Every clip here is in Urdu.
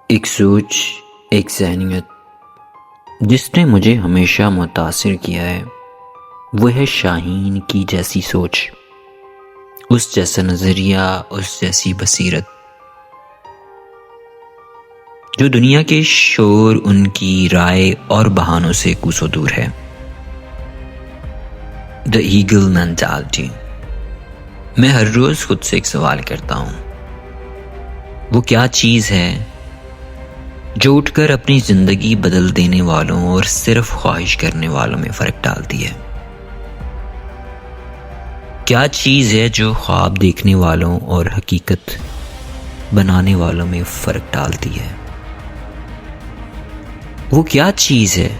ایک سوچ، ایک ذہنیت جس نے مجھے ہمیشہ متاثر کیا ہے وہ ہے شاہین کی جیسی سوچ، اس جیسا نظریہ، اس جیسی بصیرت جو دنیا کے شور، ان کی رائے اور بہانوں سے کوسوں دور ہے۔ The Eagle Mentality۔ میں ہر روز خود سے ایک سوال کرتا ہوں، وہ کیا چیز ہے جو اٹھ کر اپنی زندگی بدل دینے والوں اور صرف خواہش کرنے والوں میں فرق ڈالتی ہے؟ کیا چیز ہے جو خواب دیکھنے والوں اور حقیقت بنانے والوں میں فرق ڈالتی ہے؟ وہ کیا چیز ہے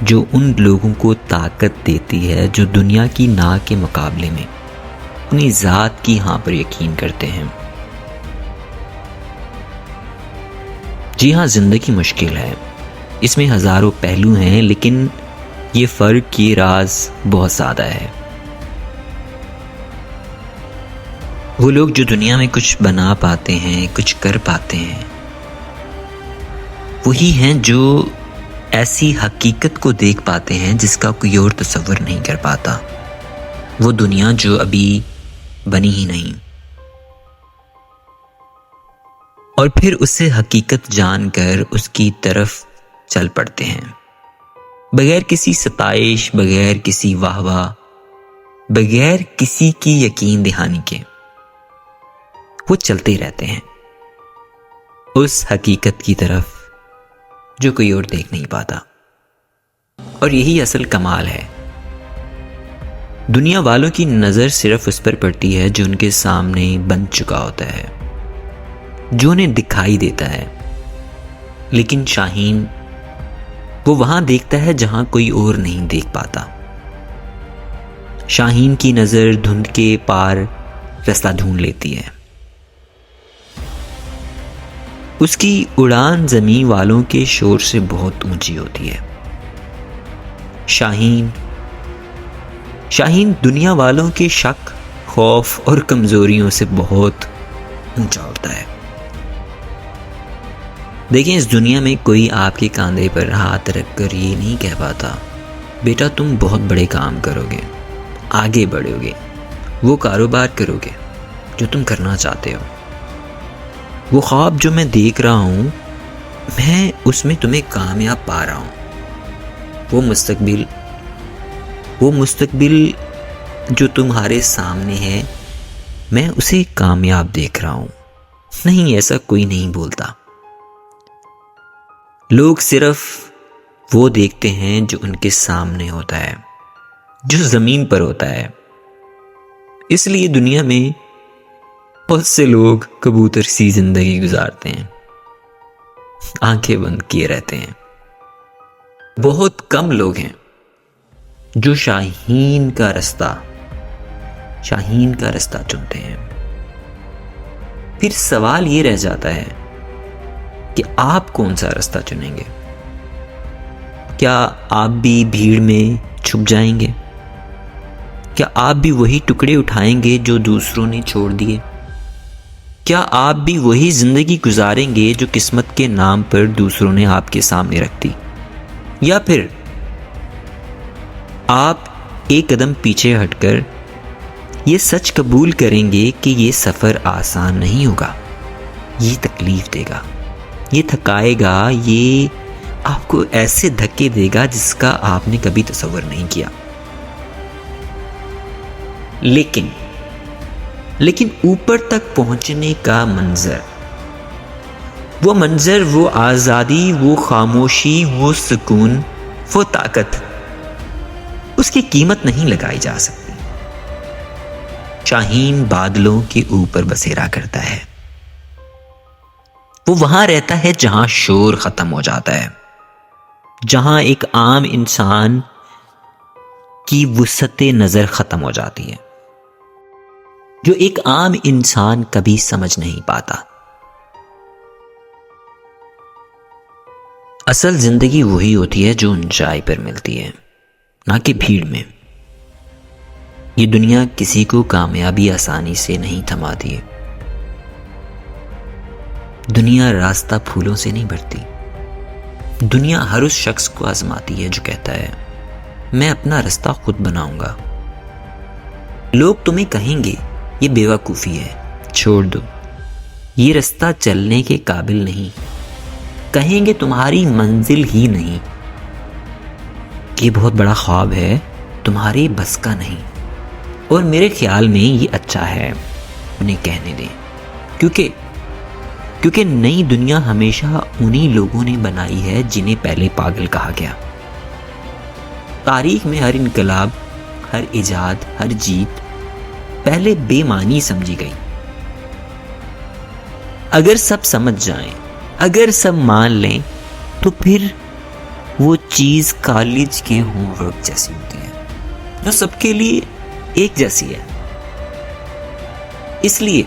جو ان لوگوں کو طاقت دیتی ہے جو دنیا کی نا کے مقابلے میں اپنی ذات کی ہاں پر یقین کرتے ہیں؟ جی ہاں، زندگی مشکل ہے، اس میں ہزاروں پہلو ہیں، لیکن یہ فرق کی راز بہت زیادہ ہے۔ وہ لوگ جو دنیا میں کچھ بنا پاتے ہیں، کچھ کر پاتے ہیں، وہی ہیں جو ایسی حقیقت کو دیکھ پاتے ہیں جس کا کوئی اور تصور نہیں کر پاتا، وہ دنیا جو ابھی بنی ہی نہیں، اور پھر اسے حقیقت جان کر اس کی طرف چل پڑتے ہیں، بغیر کسی ستائش، بغیر کسی واہ واہ، بغیر کسی کی یقین دہانی کے وہ چلتے رہتے ہیں اس حقیقت کی طرف جو کوئی اور دیکھ نہیں پاتا۔ اور یہی اصل کمال ہے، دنیا والوں کی نظر صرف اس پر پڑتی ہے جو ان کے سامنے بن چکا ہوتا ہے، جو انہیں دکھائی دیتا ہے، لیکن شاہین وہ وہاں دیکھتا ہے جہاں کوئی اور نہیں دیکھ پاتا۔ شاہین کی نظر دھند کے پار راستہ ڈھونڈ لیتی ہے، اس کی اڑان زمین والوں کے شور سے بہت اونچی ہوتی ہے۔ شاہین دنیا والوں کے شک، خوف اور کمزوریوں سے بہت اونچا ہوتا ہے۔ دیکھیں، اس دنیا میں کوئی آپ کے کاندھے پر ہاتھ رکھ کر یہ نہیں کہہ پاتا، بیٹا تم بہت بڑے کام کرو گے، آگے بڑھو گے، وہ کاروبار کرو گے جو تم کرنا چاہتے ہو، وہ خواب جو میں دیکھ رہا ہوں میں اس میں تمہیں کامیاب پا رہا ہوں، وہ مستقبل جو تمہارے سامنے ہے میں اسے کامیاب دیکھ رہا ہوں۔ نہیں، ایسا کوئی نہیں بولتا، لوگ صرف وہ دیکھتے ہیں جو ان کے سامنے ہوتا ہے، جو زمین پر ہوتا ہے۔ اس لیے دنیا میں بہت سے لوگ کبوتر سی زندگی گزارتے ہیں، آنکھیں بند کیے رہتے ہیں۔ بہت کم لوگ ہیں جو شاہین کا رستہ چنتے ہیں۔ پھر سوال یہ رہ جاتا ہے کہ آپ کون سا رستہ چنیں گے؟ کیا آپ بھی بھیڑ میں چھپ جائیں گے؟ کیا آپ بھی وہی ٹکڑے اٹھائیں گے جو دوسروں نے چھوڑ دیے؟ کیا آپ بھی وہی زندگی گزاریں گے جو قسمت کے نام پر دوسروں نے آپ کے سامنے رکھ دی؟ یا پھر آپ ایک قدم پیچھے ہٹ کر یہ سچ قبول کریں گے کہ یہ سفر آسان نہیں ہوگا، یہ تکلیف دے گا، یہ تھکائے گا، یہ آپ کو ایسے دھکے دے گا جس کا آپ نے کبھی تصور نہیں کیا، لیکن اوپر تک پہنچنے کا منظر، وہ آزادی، وہ خاموشی، وہ سکون، وہ طاقت، اس کی قیمت نہیں لگائی جا سکتی۔ شاہین بادلوں کے اوپر بسیرا کرتا ہے، وہ وہاں رہتا ہے جہاں شور ختم ہو جاتا ہے، جہاں ایک عام انسان کی وسعت نظر ختم ہو جاتی ہے، جو ایک عام انسان کبھی سمجھ نہیں پاتا۔ اصل زندگی وہی ہوتی ہے جو اونچائی پر ملتی ہے، نہ کہ بھیڑ میں۔ یہ دنیا کسی کو کامیابی آسانی سے نہیں تھماتی ہے، دنیا راستہ پھولوں سے نہیں بھرتی. دنیا ہر اس شخص کو آزماتی ہے جو کہتا ہے میں اپنا راستہ خود بناؤں گا. لوگ تمہیں کہیں گے یہ بیوقوفی ہے، چھوڑ دو، یہ راستہ چلنے کے قابل نہیں. کہیں گے تمہاری منزل ہی نہیں، یہ بہت بڑا خواب ہے، تمہارے بس کا نہیں. اور میرے خیال میں یہ اچھا ہے انہیں کہنے دیں، کیونکہ نئی دنیا ہمیشہ انہی لوگوں نے بنائی ہے جنہیں پہلے پاگل کہا گیا. تاریخ میں ہر انقلاب، ہر ایجاد، ہر جیت پہلے بے معنی سمجھی گئی. اگر سب سمجھ جائیں، اگر سب مان لیں تو پھر وہ چیز کالج کے ہوم ورک جیسی ہوتی ہے جو سب کے لیے ایک جیسی ہے. اس لیے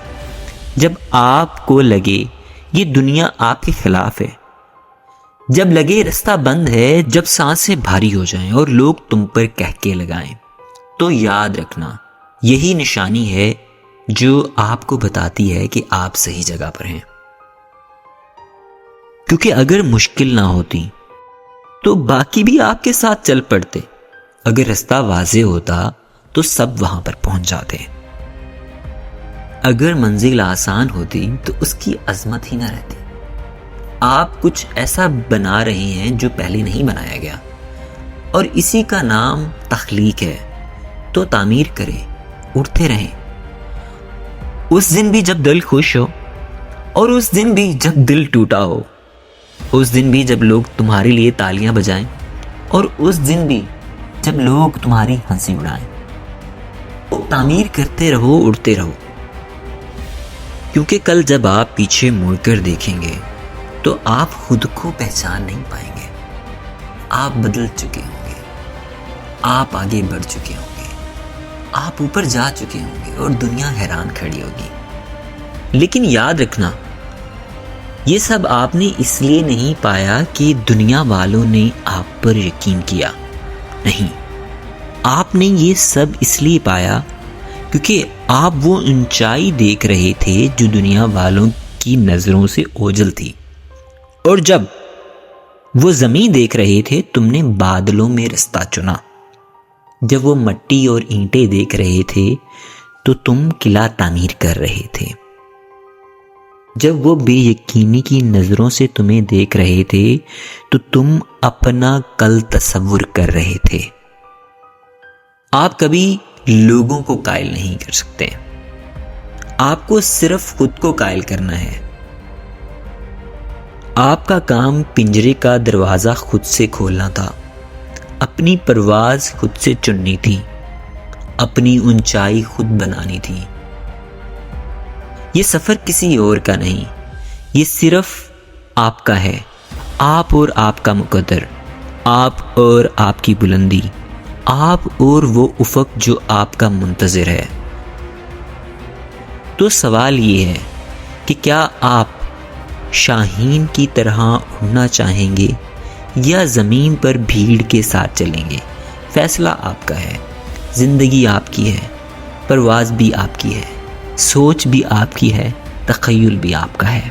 جب آپ کو لگے یہ دنیا آپ کے خلاف ہے، جب لگے راستہ بند ہے، جب سانسیں بھاری ہو جائیں اور لوگ تم پر کہکے لگائیں، تو یاد رکھنا یہی نشانی ہے جو آپ کو بتاتی ہے کہ آپ صحیح جگہ پر ہیں. کیونکہ اگر مشکل نہ ہوتی تو باقی بھی آپ کے ساتھ چل پڑتے. اگر راستہ واضح ہوتا تو سب وہاں پر پہنچ جاتے. اگر منزل آسان ہوتی تو اس کی عظمت ہی نہ رہتی. آپ کچھ ایسا بنا رہے ہیں جو پہلے نہیں بنایا گیا، اور اسی کا نام تخلیق ہے. تو تعمیر کریں، اٹھتے رہیں. اس دن بھی جب دل خوش ہو، اور اس دن بھی جب دل ٹوٹا ہو، اس دن بھی جب لوگ تمہارے لیے تالیاں بجائیں، اور اس دن بھی جب لوگ تمہاری ہنسی اڑائیں. تعمیر کرتے رہو، اڑتے رہو. کیونکہ کل جب آپ پیچھے مڑ کر دیکھیں گے تو آپ خود کو پہچان نہیں پائیں گے. آپ بدل چکے ہوں گے، آپ آگے بڑھ چکے ہوں گے، آپ اوپر جا چکے ہوں گے، اور دنیا حیران کھڑی ہوگی. لیکن یاد رکھنا یہ سب آپ نے اس لیے نہیں پایا کہ دنیا والوں نے آپ پر یقین کیا. نہیں، آپ نے یہ سب اس لیے پایا کیونکہ آپ وہ اونچائی دیکھ رہے تھے جو دنیا والوں کی نظروں سے اوجھل تھی. اور جب وہ زمین دیکھ رہے تھے تم نے بادلوں میں راستہ چنا. جب وہ مٹی اور اینٹیں دیکھ رہے تھے تو تم قلعہ تعمیر کر رہے تھے. جب وہ بے یقینی کی نظروں سے تمہیں دیکھ رہے تھے تو تم اپنا کل تصور کر رہے تھے. آپ کبھی لوگوں کو قائل نہیں کر سکتے، آپ کو صرف خود کو قائل کرنا ہے. آپ کا کام پنجرے کا دروازہ خود سے کھولنا تھا، اپنی پرواز خود سے چننی تھی، اپنی اونچائی خود بنانی تھی. یہ سفر کسی اور کا نہیں، یہ صرف آپ کا ہے. آپ اور آپ کا مقدر، آپ اور آپ کی بلندی، آپ اور وہ افق جو آپ کا منتظر ہے. تو سوال یہ ہے کہ کیا آپ شاہین کی طرح اڑنا چاہیں گے یا زمین پر بھیڑ کے ساتھ چلیں گے؟ فیصلہ آپ کا ہے. زندگی آپ کی ہے، پرواز بھی آپ کی ہے، سوچ بھی آپ کی ہے، تخیل بھی آپ کا ہے.